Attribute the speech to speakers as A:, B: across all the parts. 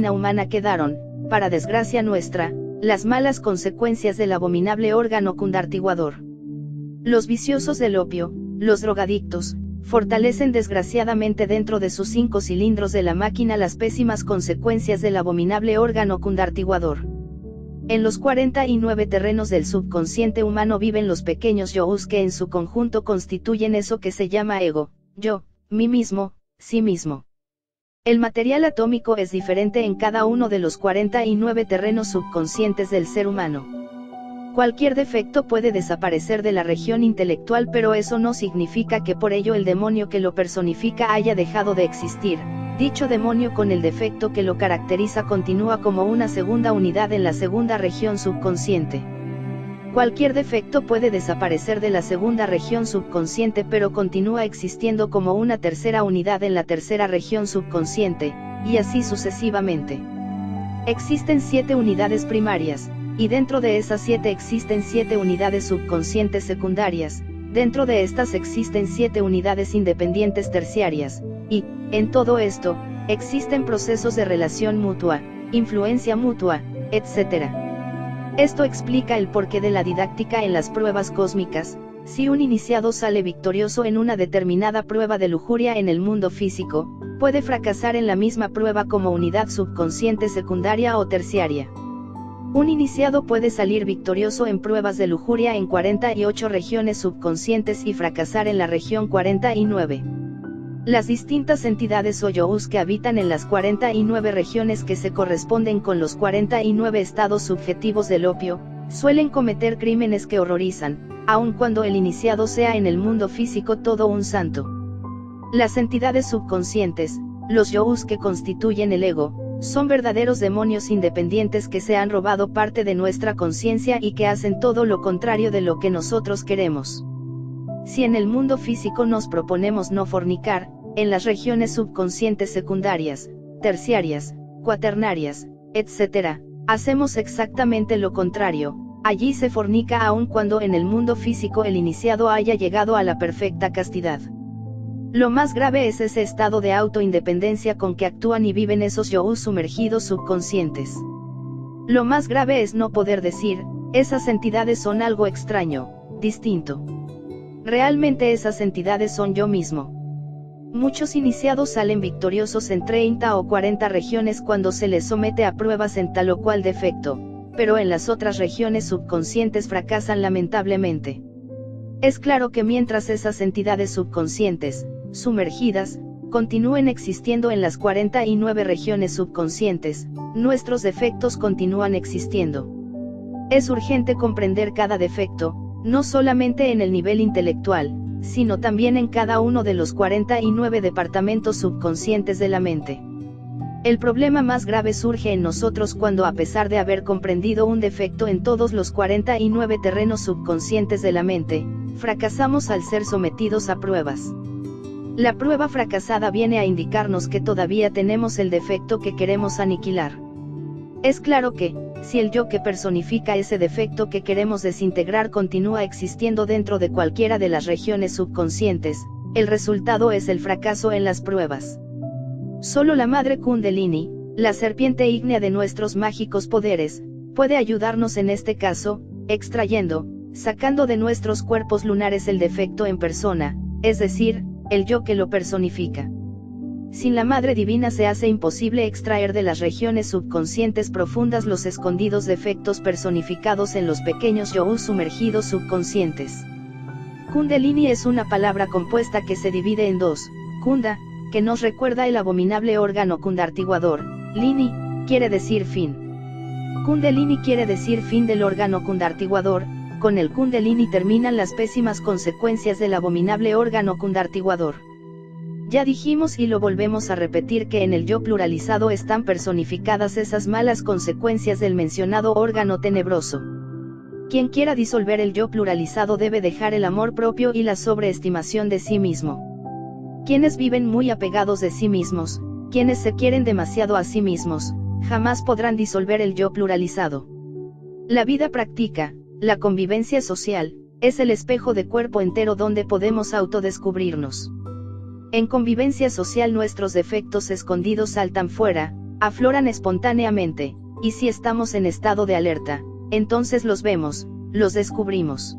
A: máquina humana quedaron, para desgracia nuestra, las malas consecuencias del abominable órgano cundartiguador. Los viciosos del opio, los drogadictos, fortalecen desgraciadamente dentro de sus 5 cilindros de la máquina las pésimas consecuencias del abominable órgano cundartiguador. En los 49 terrenos del subconsciente humano viven los pequeños yo's que en su conjunto constituyen eso que se llama ego, yo, mí mismo, sí mismo. El material atómico es diferente en cada uno de los 49 terrenos subconscientes del ser humano. Cualquier defecto puede desaparecer de la región intelectual, pero eso no significa que por ello el demonio que lo personifica haya dejado de existir. Dicho demonio con el defecto que lo caracteriza continúa como una segunda unidad en la segunda región subconsciente. Cualquier defecto puede desaparecer de la segunda región subconsciente, pero continúa existiendo como una tercera unidad en la tercera región subconsciente, y así sucesivamente. Existen 7 unidades primarias, y dentro de esas 7 existen 7 unidades subconscientes secundarias, dentro de estas existen 7 unidades independientes terciarias, y, en todo esto, existen procesos de relación mutua, influencia mutua, etc. Esto explica el porqué de la didáctica en las pruebas cósmicas. Si un iniciado sale victorioso en una determinada prueba de lujuria en el mundo físico, puede fracasar en la misma prueba como unidad subconsciente secundaria o terciaria. Un iniciado puede salir victorioso en pruebas de lujuria en 48 regiones subconscientes y fracasar en la región 49. Las distintas entidades o yo's que habitan en las 49 regiones que se corresponden con los 49 estados subjetivos del opio, suelen cometer crímenes que horrorizan, aun cuando el iniciado sea en el mundo físico todo un santo. Las entidades subconscientes, los yo's que constituyen el ego, son verdaderos demonios independientes que se han robado parte de nuestra conciencia y que hacen todo lo contrario de lo que nosotros queremos. Si en el mundo físico nos proponemos no fornicar, en las regiones subconscientes secundarias, terciarias, cuaternarias, etc., hacemos exactamente lo contrario. Allí se fornica aun cuando en el mundo físico el iniciado haya llegado a la perfecta castidad. Lo más grave es ese estado de autoindependencia con que actúan y viven esos yo's sumergidos subconscientes. Lo más grave es no poder decir, esas entidades son algo extraño, distinto. Realmente esas entidades son yo mismo. Muchos iniciados salen victoriosos en 30 o 40 regiones cuando se les somete a pruebas en tal o cual defecto, pero en las otras regiones subconscientes fracasan lamentablemente. Es claro que mientras esas entidades subconscientes, sumergidas, continúen existiendo en las 49 regiones subconscientes, nuestros defectos continúan existiendo. Es urgente comprender cada defecto, no solamente en el nivel intelectual, sino también en cada uno de los 49 departamentos subconscientes de la mente. El problema más grave surge en nosotros cuando, a pesar de haber comprendido un defecto en todos los 49 terrenos subconscientes de la mente, fracasamos al ser sometidos a pruebas. La prueba fracasada viene a indicarnos que todavía tenemos el defecto que queremos aniquilar. Es claro que, si el yo que personifica ese defecto que queremos desintegrar continúa existiendo dentro de cualquiera de las regiones subconscientes, el resultado es el fracaso en las pruebas. Solo la madre Kundalini, la serpiente ígnea de nuestros mágicos poderes, puede ayudarnos en este caso, extrayendo, sacando de nuestros cuerpos lunares el defecto en persona, es decir, el yo que lo personifica. Sin la Madre Divina se hace imposible extraer de las regiones subconscientes profundas los escondidos defectos personificados en los pequeños yo's sumergidos subconscientes. Kundalini es una palabra compuesta que se divide en dos: Kunda, que nos recuerda el abominable órgano cundartiguador; Lini, quiere decir fin. Kundalini quiere decir fin del órgano cundartiguador. Con el Kundalini terminan las pésimas consecuencias del abominable órgano cundartiguador. Ya dijimos y lo volvemos a repetir que en el yo pluralizado están personificadas esas malas consecuencias del mencionado órgano tenebroso. Quien quiera disolver el yo pluralizado debe dejar el amor propio y la sobreestimación de sí mismo. Quienes viven muy apegados de sí mismos, quienes se quieren demasiado a sí mismos, jamás podrán disolver el yo pluralizado. La vida práctica, la convivencia social, es el espejo de cuerpo entero donde podemos autodescubrirnos. En convivencia social nuestros defectos escondidos saltan fuera, Afloran espontáneamente, y si estamos en estado de alerta, entonces los vemos, los descubrimos.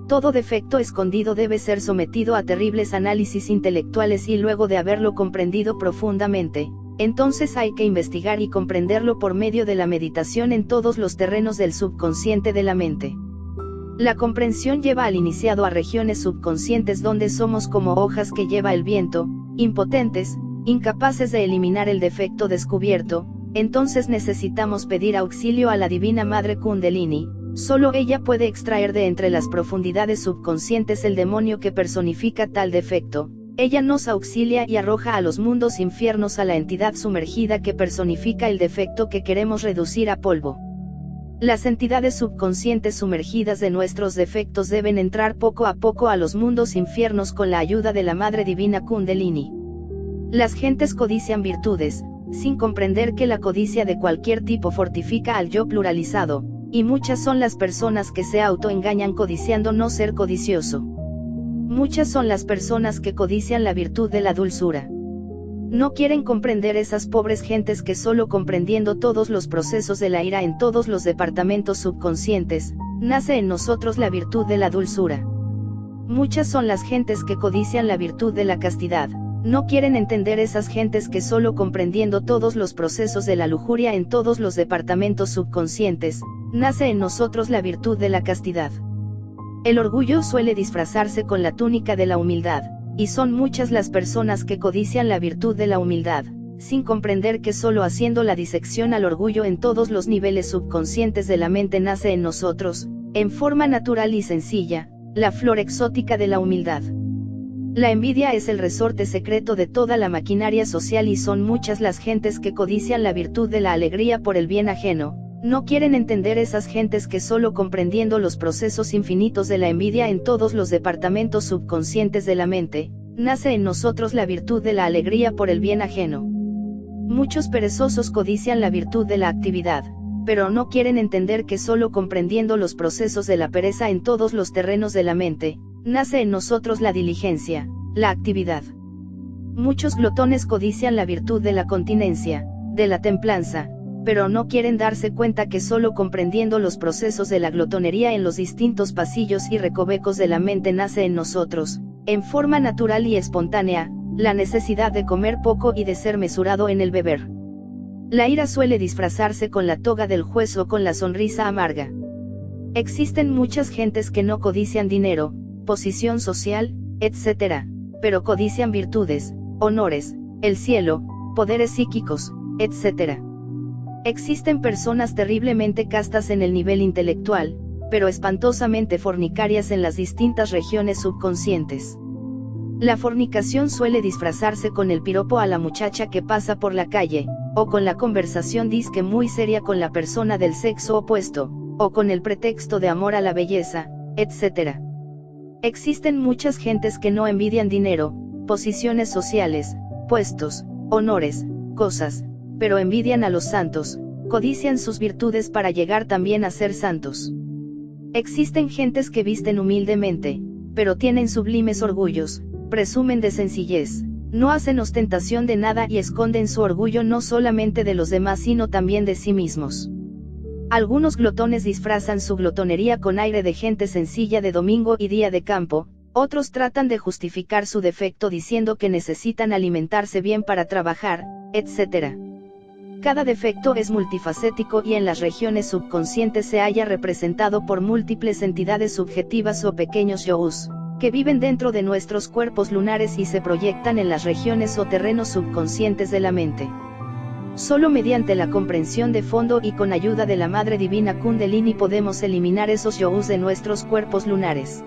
A: Todo defecto escondido debe ser sometido a terribles análisis intelectuales y luego de haberlo comprendido profundamente, entonces hay que investigar y comprenderlo por medio de la meditación en todos los terrenos del subconsciente de la mente. La comprensión lleva al iniciado a regiones subconscientes donde somos como hojas que lleva el viento, impotentes, incapaces de eliminar el defecto descubierto. Entonces necesitamos pedir auxilio a la Divina Madre Kundalini. Solo ella puede extraer de entre las profundidades subconscientes el demonio que personifica tal defecto. Ella nos auxilia y arroja a los mundos infiernos a la entidad sumergida que personifica el defecto que queremos reducir a polvo. Las entidades subconscientes sumergidas de nuestros defectos deben entrar poco a poco a los mundos infiernos con la ayuda de la Madre Divina Kundalini. Las gentes codician virtudes, sin comprender que la codicia de cualquier tipo fortifica al yo pluralizado, y muchas son las personas que se autoengañan codiciando no ser codicioso. Muchas son las personas que codician la virtud de la dulzura. No quieren comprender esas pobres gentes que solo comprendiendo todos los procesos de la ira en todos los departamentos subconscientes, nace en nosotros la virtud de la dulzura. Muchas son las gentes que codician la virtud de la castidad. No quieren entender esas gentes que solo comprendiendo todos los procesos de la lujuria en todos los departamentos subconscientes, nace en nosotros la virtud de la castidad. El orgullo suele disfrazarse con la túnica de la humildad, y son muchas las personas que codician la virtud de la humildad, sin comprender que solo haciendo la disección al orgullo en todos los niveles subconscientes de la mente nace en nosotros, en forma natural y sencilla, la flor exótica de la humildad. La envidia es el resorte secreto de toda la maquinaria social y son muchas las gentes que codician la virtud de la alegría por el bien ajeno. No quieren entender esas gentes que solo comprendiendo los procesos infinitos de la envidia en todos los departamentos subconscientes de la mente, nace en nosotros la virtud de la alegría por el bien ajeno. Muchos perezosos codician la virtud de la actividad, pero no quieren entender que solo comprendiendo los procesos de la pereza en todos los terrenos de la mente, nace en nosotros la diligencia, la actividad. Muchos glotones codician la virtud de la continencia, de la templanza, pero no quieren darse cuenta que solo comprendiendo los procesos de la glotonería en los distintos pasillos y recovecos de la mente nace en nosotros, en forma natural y espontánea, la necesidad de comer poco y de ser mesurado en el beber. La ira suele disfrazarse con la toga del juez o con la sonrisa amarga. Existen muchas gentes que no codician dinero, posición social, etc., pero codician virtudes, honores, el cielo, poderes psíquicos, etc. Existen personas terriblemente castas en el nivel intelectual, pero espantosamente fornicarias en las distintas regiones subconscientes. La fornicación suele disfrazarse con el piropo a la muchacha que pasa por la calle, o con la conversación disque muy seria con la persona del sexo opuesto, o con el pretexto de amor a la belleza, etc. Existen muchas gentes que no envidian dinero, posiciones sociales, puestos, honores, cosas, pero envidian a los santos, codician sus virtudes para llegar también a ser santos. Existen gentes que visten humildemente, pero tienen sublimes orgullos, presumen de sencillez, no hacen ostentación de nada y esconden su orgullo no solamente de los demás sino también de sí mismos. Algunos glotones disfrazan su glotonería con aire de gente sencilla de domingo y día de campo, otros tratan de justificar su defecto diciendo que necesitan alimentarse bien para trabajar, etc. Cada defecto es multifacético y en las regiones subconscientes se halla representado por múltiples entidades subjetivas o pequeños yous, que viven dentro de nuestros cuerpos lunares y se proyectan en las regiones o terrenos subconscientes de la mente. Solo mediante la comprensión de fondo y con ayuda de la Madre Divina Kundalini podemos eliminar esos yous de nuestros cuerpos lunares.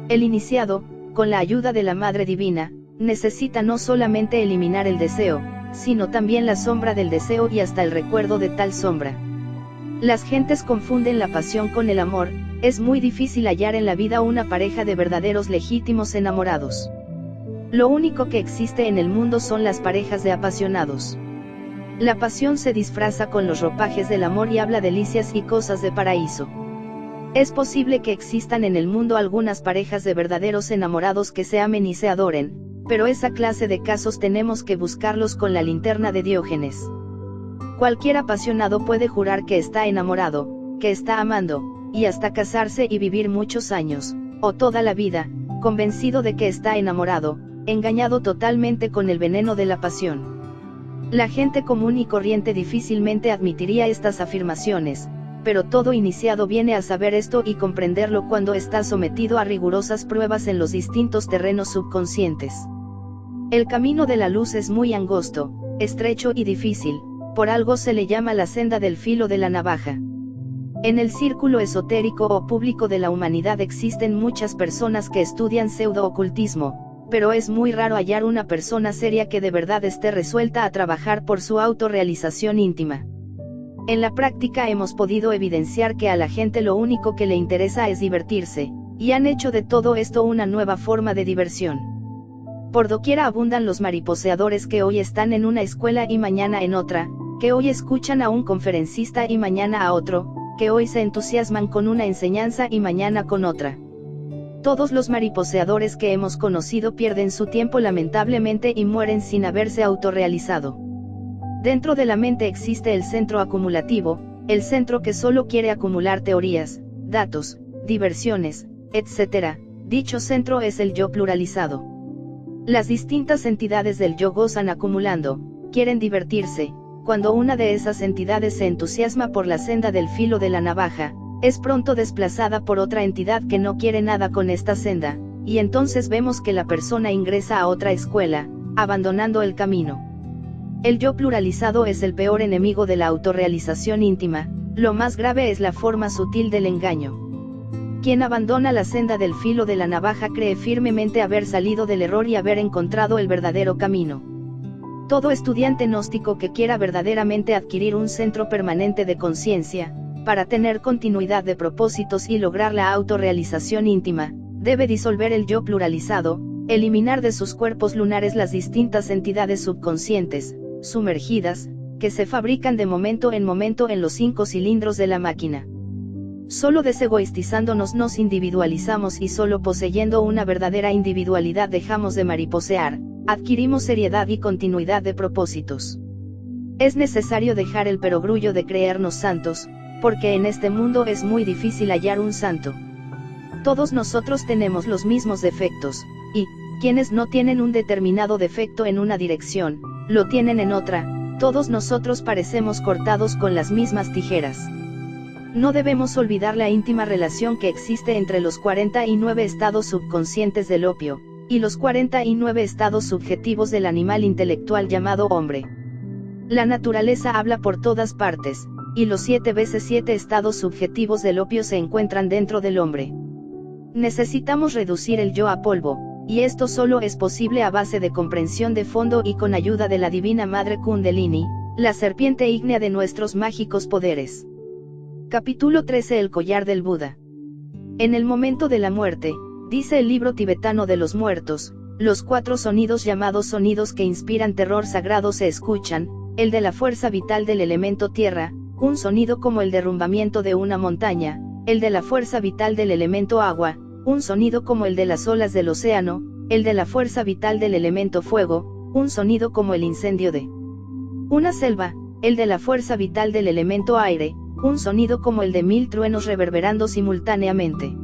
A: El iniciado, con la ayuda de la Madre Divina, necesita no solamente eliminar el deseo, sino también la sombra del deseo y hasta el recuerdo de tal sombra. Las gentes confunden la pasión con el amor. Es muy difícil hallar en la vida una pareja de verdaderos legítimos enamorados. Lo único que existe en el mundo son las parejas de apasionados. La pasión se disfraza con los ropajes del amor y habla delicias y cosas de paraíso. Es posible que existan en el mundo algunas parejas de verdaderos enamorados que se amen y se adoren, pero esa clase de casos tenemos que buscarlos con la linterna de Diógenes. Cualquier apasionado puede jurar que está enamorado, que está amando, y hasta casarse y vivir muchos años, o toda la vida, convencido de que está enamorado, engañado totalmente con el veneno de la pasión. La gente común y corriente difícilmente admitiría estas afirmaciones, pero todo iniciado viene a saber esto y comprenderlo cuando está sometido a rigurosas pruebas en los distintos terrenos subconscientes. El camino de la luz es muy angosto, estrecho y difícil, por algo se le llama la senda del filo de la navaja. En el círculo esotérico o público de la humanidad existen muchas personas que estudian pseudo-ocultismo, pero es muy raro hallar una persona seria que de verdad esté resuelta a trabajar por su autorrealización íntima. En la práctica hemos podido evidenciar que a la gente lo único que le interesa es divertirse, y han hecho de todo esto una nueva forma de diversión. Por doquiera abundan los mariposeadores que hoy están en una escuela y mañana en otra, que hoy escuchan a un conferencista y mañana a otro, que hoy se entusiasman con una enseñanza y mañana con otra. Todos los mariposeadores que hemos conocido pierden su tiempo lamentablemente y mueren sin haberse autorrealizado. Dentro de la mente existe el centro acumulativo, el centro que solo quiere acumular teorías, datos, diversiones, etc. Dicho centro es el yo pluralizado. Las distintas entidades del yo gozan acumulando, quieren divertirse. Cuando una de esas entidades se entusiasma por la senda del filo de la navaja, es pronto desplazada por otra entidad que no quiere nada con esta senda, y entonces vemos que la persona ingresa a otra escuela, abandonando el camino. El yo pluralizado es el peor enemigo de la autorrealización íntima, lo más grave es la forma sutil del engaño. Quien abandona la senda del filo de la navaja cree firmemente haber salido del error y haber encontrado el verdadero camino. Todo estudiante gnóstico que quiera verdaderamente adquirir un centro permanente de conciencia, para tener continuidad de propósitos y lograr la autorrealización íntima, debe disolver el yo pluralizado, eliminar de sus cuerpos lunares las distintas entidades subconscientes, sumergidas, que se fabrican de momento en los 5 cilindros de la máquina. Solo desegoistizándonos nos individualizamos y solo poseyendo una verdadera individualidad dejamos de mariposear, adquirimos seriedad y continuidad de propósitos. Es necesario dejar el perogrullo de creernos santos, porque en este mundo es muy difícil hallar un santo. Todos nosotros tenemos los mismos defectos, y, quienes no tienen un determinado defecto en una dirección, lo tienen en otra, todos nosotros parecemos cortados con las mismas tijeras. No debemos olvidar la íntima relación que existe entre los 49 estados subconscientes del opio, y los 49 estados subjetivos del animal intelectual llamado hombre. La naturaleza habla por todas partes, y los 7 veces 7 estados subjetivos del opio se encuentran dentro del hombre. Necesitamos reducir el yo a polvo, y esto solo es posible a base de comprensión de fondo y con ayuda de la Divina Madre Kundalini, la serpiente ígnea de nuestros mágicos poderes. Capítulo 13 El collar del Buda. En el momento de la muerte, dice el libro tibetano de los muertos, los 4 sonidos llamados sonidos que inspiran terror sagrado se escuchan, el de la fuerza vital del elemento tierra, un sonido como el derrumbamiento de una montaña, el de la fuerza vital del elemento agua, un sonido como el de las olas del océano, el de la fuerza vital del elemento fuego, un sonido como el incendio de una selva, el de la fuerza vital del elemento aire, un sonido como el de 1000 truenos reverberando simultáneamente.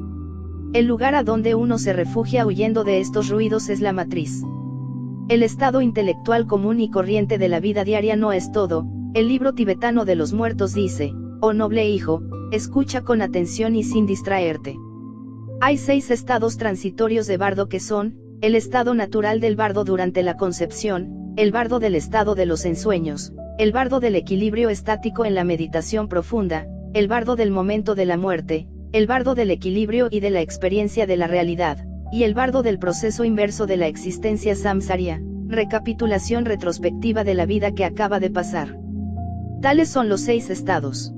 A: El lugar a donde uno se refugia huyendo de estos ruidos es la matriz. El estado intelectual común y corriente de la vida diaria no es todo. El libro tibetano de los muertos dice, oh noble hijo, escucha con atención y sin distraerte. Hay 6 estados transitorios de bardo que son, el estado natural del bardo durante la concepción, el bardo del estado de los ensueños, el bardo del equilibrio estático en la meditación profunda, el bardo del momento de la muerte, el bardo del equilibrio y de la experiencia de la realidad, y el bardo del proceso inverso de la existencia samsara, recapitulación retrospectiva de la vida que acaba de pasar. Tales son los 6 estados.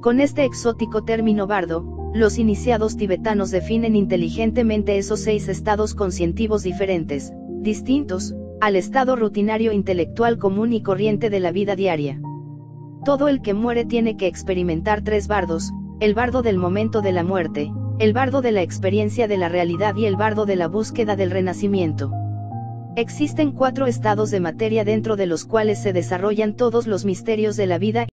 A: Con este exótico término bardo, los iniciados tibetanos definen inteligentemente esos 6 estados conscientivos diferentes, distintos, al estado rutinario intelectual común y corriente de la vida diaria. Todo el que muere tiene que experimentar 3 bardos, el bardo del momento de la muerte, el bardo de la experiencia de la realidad y el bardo de la búsqueda del renacimiento. Existen 4 estados de materia dentro de los cuales se desarrollan todos los misterios de la vida